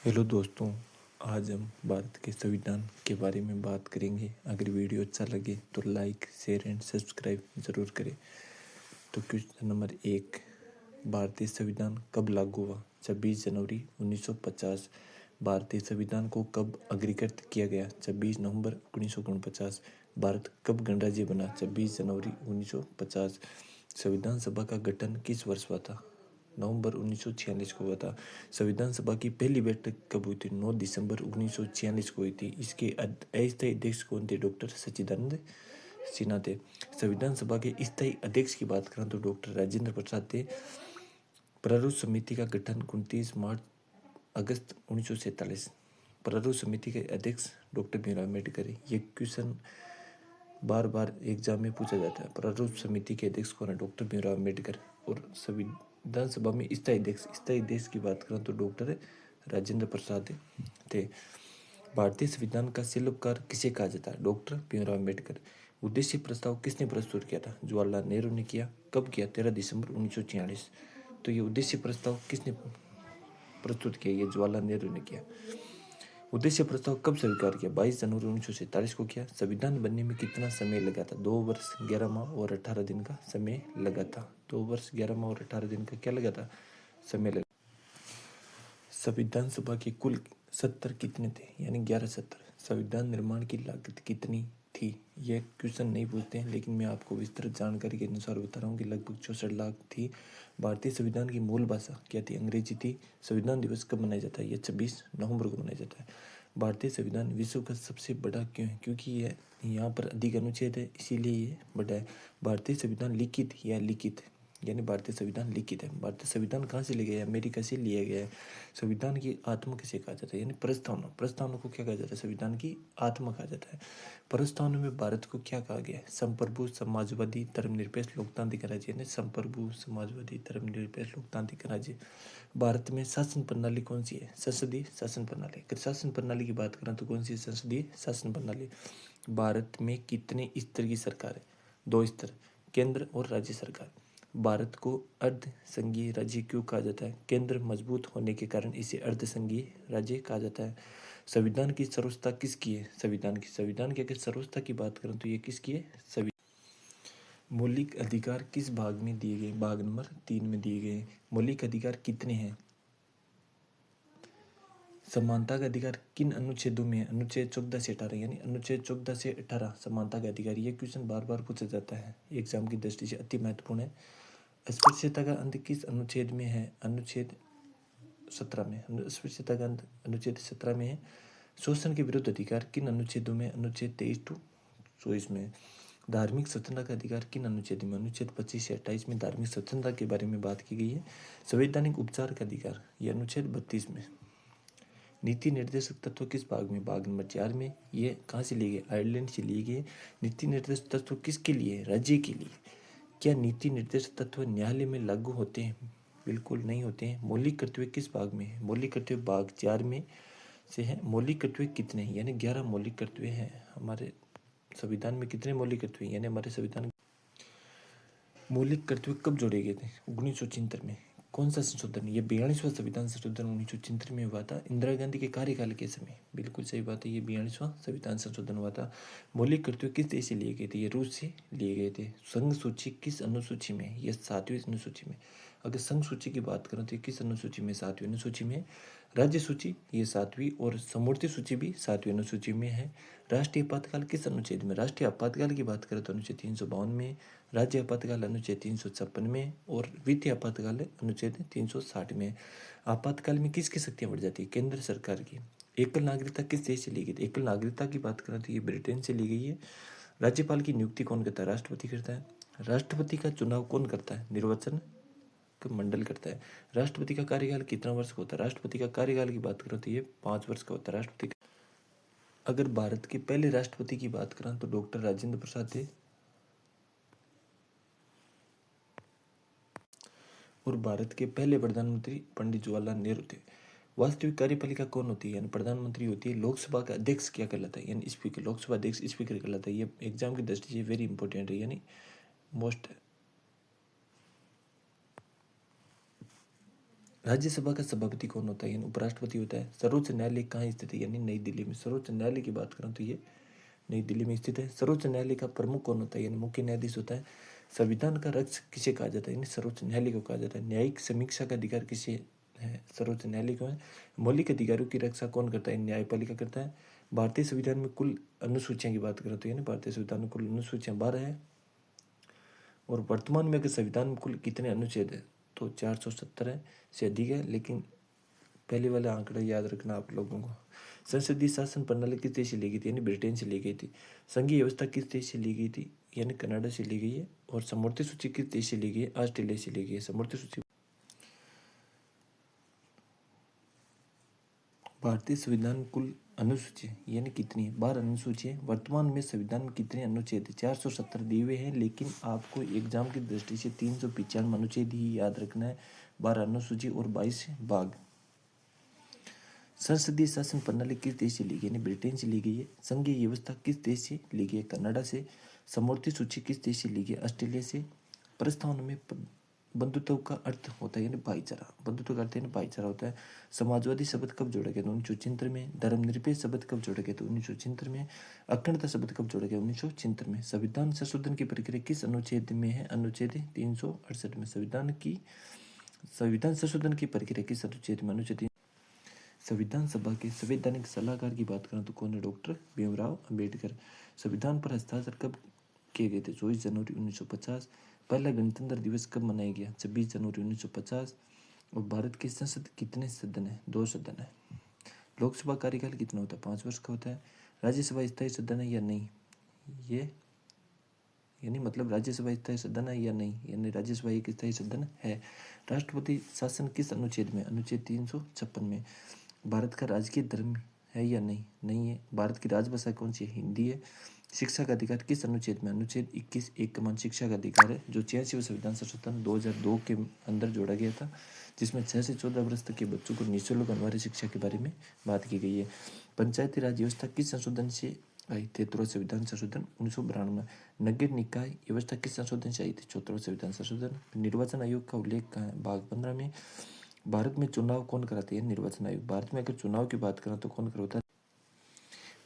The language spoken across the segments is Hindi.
हेलो दोस्तों, आज हम भारत के संविधान के बारे में बात करेंगे। अगर वीडियो अच्छा लगे तो लाइक, शेयर एंड सब्सक्राइब ज़रूर करें। तो क्वेश्चन नंबर 1, भारतीय संविधान कब लागू हुआ? 26 जनवरी 1950। भारतीय संविधान को कब अग्रीकृत किया गया? 26 नवंबर 1949। भारत कब गणराज्य बना? 26 जनवरी 1950। संविधान सभा का गठन किस वर्ष हुआ था? नवंबर 1946 को हुआ था। संविधान सभा की पहली बैठक कब हुई थी? 9 दिसंबर 1946 को हुई थी। इसके अस्थायी अध्यक्ष कौन थे? डॉक्टर सच्चिदानंद सिन्हा थे। संविधान सभा के स्थायी अध्यक्ष की बात करें तो डॉक्टर राजेंद्र प्रसाद थे। प्रारूप समिति का गठन 29 अगस्त 1947। प्रारूप समिति के अध्यक्ष डॉक्टर भीमराव अम्बेडकर। ये क्वेश्चन बार बार एग्जाम में पूछा जाता है। प्रारूप समिति के अध्यक्ष कौन है? डॉक्टर भीमराव अम्बेडकर। और संविधान सभा में स्थायी अध्यक्ष की बात करें तो डॉक्टर राजेंद्र प्रसाद थे। भारतीय संविधान का शिल्पकार किसे कहा जाता है? डॉक्टर भीमराव अम्बेडकर। उद्देश्य प्रस्ताव किसने प्रस्तुत किया था? जवाहरलाल नेहरू ने किया। कब किया? 13 दिसंबर 1946। तो ये उद्देश्य प्रस्ताव किसने प्रस्तुत किया? ये जवाहरलाल नेहरू ने किया। उद्देश्य प्रस्ताव कब स्वीकार किया? 22 जनवरी 1947 को किया। संविधान बनने में कितना समय लगा था? 2 वर्ष 11 माह और 18 दिन का समय लगा था। 2 वर्ष 11 माह और 18 दिन का क्या लगा था? समय लगा। संविधान सभा के कुल सत्र कितने थे? यानी 11 सत्र। संविधान निर्माण की लागत कितनी थी? यह क्वेश्चन नहीं पूछते हैं, लेकिन मैं आपको विस्तृत जानकारी के अनुसार बता रहा हूँ कि लगभग 64 लाख थी। भारतीय संविधान की मूल भाषा क्या थी? अंग्रेजी थी। संविधान दिवस कब मनाया जाता है? यह 26 नवंबर को मनाया जाता है। भारतीय संविधान विश्व का सबसे बड़ा क्यों है? क्योंकि यह यहाँ पर अधिक अनुच्छेद है, इसीलिए ये बड़ा है। भारतीय संविधान लिखित या लिखित यानी भारतीय संविधान लिखित है। भारतीय संविधान कहाँ से लिया गया है? अमेरिका से लिया गया है। संविधान की आत्मा किसे कहा जाता है? यानी प्रस्तावना। प्रस्तावना को क्या कहा जाता है? संविधान की आत्मा कहा जाता है। प्रस्तावना में भारत को क्या कहा गया है? संप्रभु, समाजवादी, धर्मनिरपेक्ष, लोकतांत्रिक राज्य। यानी संप्रभु, समाजवादी, धर्मनिरपेक्ष, लोकतांत्रिक राज्य। भारत में शासन प्रणाली कौन सी है? संसदीय शासन प्रणाली। अगर शासन प्रणाली की बात करें तो कौन सी संसदीय शासन प्रणाली? भारत में कितने स्तर की सरकार है? 2 स्तर, केंद्र और राज्य सरकार। भारत को अर्ध संघीय राज्य क्यों कहा जाता है? केंद्र मजबूत होने के कारण इसे अर्ध संघीय राज्य कहा जाता है। संविधान की सर्वोच्चता किसकी है? संविधान की अगर सर्वोच्चता की बात करें तो ये किसकी है? मौलिक अधिकार किस भाग में दिए गए? भाग नंबर 3 में दिए गए। मौलिक अधिकार कितने हैं? समानता का अधिकार किन अनुच्छेदों में है? अनुच्छेद 14 से 18। यानी अनुच्छेद 14 से 18 समानता का अधिकार। ये क्वेश्चन बार बार पूछा जाता है, एग्जाम की दृष्टि से अति महत्वपूर्ण है। अस्पृश्यता का अंत किस अनुच्छेद में है? अनुच्छेद 17 में। अस्पृश्यता का अंत अनुच्छेद 17 में है। शोषण के विरुद्ध अधिकार किन अनुच्छेदों में? अनुच्छेद 23 to 24 में। धार्मिक स्वतंत्रता का अधिकार किन अनुच्छेद में? अनुच्छेद 25 से 28 में धार्मिक स्वतंत्रता के बारे में बात की गई है। संवैधानिक उपचार का अधिकार यह अनुच्छेद 32 में। नीति निर्देशक तत्व किस भाग में? भाग नंबर 4 में। ये कहाँ से लिए गए? आयरलैंड से लिए गए। नीति निर्देशक तत्व किसके लिए? राज्य के लिए। क्या नीति निर्देशक तत्व न्यायालय में लागू होते हैं? बिल्कुल नहीं होते हैं। मौलिक कर्तव्य किस भाग में है? मौलिक कर्तव्य भाग 4 में से है। मौलिक कर्तव्य कितने हैं? यानी 11 मौलिक कर्तव्य हैं। हमारे संविधान में कितने मौलिक कर्तव्य? यानी हमारे संविधान मौलिक कर्तव्य कब जोड़े गए थे? 1973 में। कौन सा संशोधन? ये 42वां संविधान संशोधन 1973 में हुआ था, इंदिरा गांधी के कार्यकाल के समय। बिल्कुल सही बात है, ये 42वां संविधान संशोधन हुआ था। मौलिक कर्तव्य किस देश से लिए गए थे? ये रूस से लिए गए थे। संघ सूची किस अनुसूची में? ये 7वीं अनुसूची में। अगर संघ सूची की बात करें तो किस अनुसूची में? 7वीं अनुसूची में। राज्य सूची ये 7वीं और समूर्ति सूची भी 7वीं अनुसूची में है। राष्ट्रीय आपातकाल किस अनुच्छेद में? राष्ट्रीय आपातकाल की बात करें तो अनुच्छेद 352 में। राज्य आपातकाल अनुच्छेद 356 में और वित्तीय आपातकाल अनुच्छेद 360 में। आपातकाल में किसकी शक्तियां बढ़ जाती है? केंद्र सरकार की। एकल नागरिकता किस देश से ली गई? एकल नागरिकता की बात करें तो ये ब्रिटेन से ली गई है। राज्यपाल की नियुक्ति कौन करता है? राष्ट्रपति करता है। राष्ट्रपति का चुनाव कौन करता है? निर्वाचन मंडल करता है। राष्ट्रपति का कार्यकाल कितना वर्ष का होता है? राष्ट्रपति का कार्यकाल की बात करें तो ये 5 वर्ष का होता है। राष्ट्रपति अगर भारत के पहले राष्ट्रपति की बात करें तो डॉक्टर राजेंद्र प्रसाद थे और भारत के पहले प्रधानमंत्री पंडित जवाहरलाल नेहरू थे। वास्तविक कार्यपालिका कौन होती है? यानी प्रधानमंत्री होती है। लोकसभा का अध्यक्ष क्या कहलाता है? यानी स्पीकर। लोकसभा अध्यक्ष स्पीकर कहलाता है। ये एग्जाम की दृष्टि से वेरी इंपॉर्टेंट है, यानी मोस्ट राज्यसभा का सभापति कौन होता है, यानी उपराष्ट्रपति होता है। सर्वोच्च न्यायालय कहाँ स्थित है, यानी नई दिल्ली में। सर्वोच्च न्यायालय की बात करें तो ये नई दिल्ली में स्थित है। सर्वोच्च न्यायालय का प्रमुख कौन होता है, यानी मुख्य न्यायाधीश होता है। संविधान का रक्षक किसे कहा जाता है, यानी सर्वोच्च न्यायालय को कहा जाता है। न्यायिक समीक्षा का अधिकार किसे है, सर्वोच्च न्यायालय को है। मौलिक अधिकारों की रक्षा कौन करता है, न्यायपालिका करता है। भारतीय संविधान में कुल अनुसूचियां की बात करें तो यानी भारतीय संविधान में कुल अनुसूचियां 12 है। और वर्तमान में अगर संविधान में कुल कितने अनुच्छेद है तो 470 है, से अधिक है, लेकिन पहले वाला आंकड़ा याद रखना आप लोगों को। संसदीय शासन प्रणाली किस देश से ली गई थी, यानी ब्रिटेन से ली गई थी। संघीय व्यवस्था किस देश से ली गई थी, यानी कनाडा से ली गई है। और समवर्ती सूची किस देश से ली गई है, ऑस्ट्रेलिया से ली गई है समवर्ती सूची। भारतीय संविधान में कुल अनुसूची यानी कितनी है, 12 अनुसूची है। वर्तमान में संविधान में कितने अनुच्छेद है, 470 दिए हुए हैं, लेकिन आपको एग्जाम की दृष्टि से 395 अनुच्छेद ही याद रखना है। 12 अनुसूची और 22 भाग। संसदीय शासन प्रणाली किस देश से ली गई, यानी ब्रिटेन से ली गई है। संघीय व्यवस्था किस देश से ली गई है, कनाडा से। समवर्ती सूची किस देश से ली गई है, ऑस्ट्रेलिया से। प्रस्तावना में बंधुत्व का अर्थ होता है यानी भाईचारा, बंधुत्व का अर्थ यानी भाईचारा होता है। समाजवादी शब्द कब जोड़ा गया, तो 1976 में। धर्मनिरपेक्ष शब्द कब जोड़ा गया, तो 1976 में। अखंडता शब्द कब जोड़ा गया, 1976 में। संविधान संशोधन की प्रक्रिया किस अनुच्छेद में है, अनुच्छेद 368 में। संविधान संशोधन की प्रक्रिया किस अनुच्छेद में, अनुच्छेद। संविधान सभा के संवैधानिक सलाहकार की बात करें तो कौन है, डॉक्टर भीमराव अंबेडकर। संविधान पर हस्ताक्षर कब किए गए थे, 24 जनवरी 1950। पहला गणतंत्र दिवस कब मनाया गया, 26 जनवरी 1950। और भारत की संसद कितने सदन है, 2 सदन है। लोकसभा कार्यकाल कितना होता है, 5 वर्ष का होता है। राज्यसभा स्थायी सदन है या नहीं, ये यानी मतलब राज्यसभा स्थायी सदन है या नहीं, यानी राज्यसभा एक स्थायी सदन है। राष्ट्रपति शासन किस अनुच्छेद में, अनुच्छेद 356 में। भारत का राजकीय धर्म है या नहीं, नहीं है। भारत की राजभाषा कौन सी है, हिंदी है। शिक्षा का अधिकार किस अनुच्छेद में, अनुच्छेद 21 एक कमान शिक्षा का अधिकार है, जो 86वें संविधान संशोधन 2002 के अंदर जोड़ा गया था, जिसमें 6 से 14 वर्ष तक के बच्चों को निःशुल्क अनिवार्य शिक्षा के बारे में बात की गई है। पंचायती राज व्यवस्था किस संशोधन से आई, 73वां संविधान संशोधन 1992। नगर निकाय व्यवस्था किस संशोधन से आई थी, 74वां संविधान संशोधन। निर्वाचन आयोग का उल्लेख कहाँ है, भाग 15 में। भारत में चुनाव कौन कराते हैं, निर्वाचन आयोग। भारत में अगर चुनाव की बात करें तो कौन करवाता है।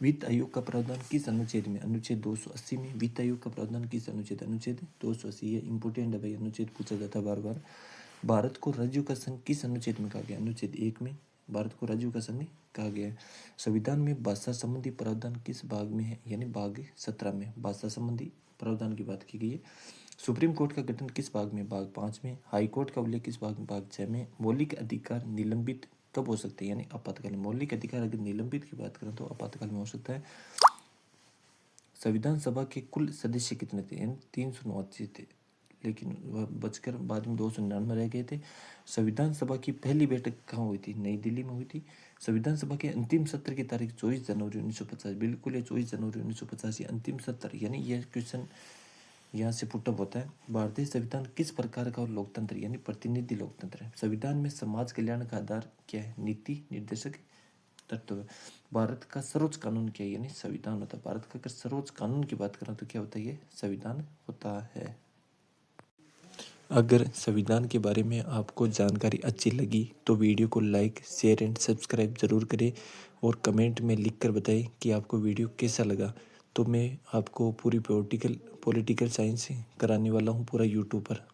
वित्त आयोग का प्रावधान किस अनुच्छेद में, अनुच्छेद 280 में। वित्त आयोग का प्रावधान किस अनुच्छेद, अनुच्छेद 280 है। इंपोर्टेंट है भाई, अनुच्छेद पूछा जाता है बार बार। भारत को राज्यों का संघ किस अनुच्छेद में कहा गया, अनुच्छेद 1 में। भारत को राज्यों का संघ कहा गया है। संविधान में भाषा संबंधी प्रावधान किस भाग में है, यानी भाग 17 में भाषा संबंधी प्रावधान की बात की गई है। सुप्रीम कोर्ट का गठन किस भाग में, भाग 5 में। हाई कोर्ट का उल्लेख किस भाग में, भाग 6 में। मौलिक अधिकार निलंबित कब हो सकते हैं, यानी आपातकाल। मौलिक अधिकार अगर निलंबित की बात करें तो आपातकाल में हो सकता है। संविधान सभा के कुल सदस्य कितने थे, यानी 389 थे, लेकिन वह बचकर बाद में 299 रह गए थे। संविधान सभा की पहली बैठक कहाँ हुई थी, नई दिल्ली में हुई थी। संविधान सभा के अंतिम सत्र की तारीख 24 जनवरी 1950, बिल्कुल ये 24 जनवरी 1950 अंतिम सत्र, यानी यह क्वेश्चन यहाँ से पुटअप होता है। भारतीय संविधान किस प्रकार का लोकतंत्र, यानी प्रतिनिधि लोकतंत्र है। संविधान में समाज कल्याण का आधार क्या है, नीति निर्देशक तत्व। भारत का सर्वोच्च कानून क्या है, यानी संविधान होता है। भारत का अगर सर्वोच्च कानून की बात करें तो क्या होता है, ये संविधान होता है। अगर संविधान के बारे में आपको जानकारी अच्छी लगी तो वीडियो को लाइक शेयर एंड सब्सक्राइब ज़रूर करें और कमेंट में लिखकर बताएं कि आपको वीडियो कैसा लगा। तो मैं आपको पूरी पॉलिटिकल साइंस कराने वाला हूँ पूरा यूट्यूब पर।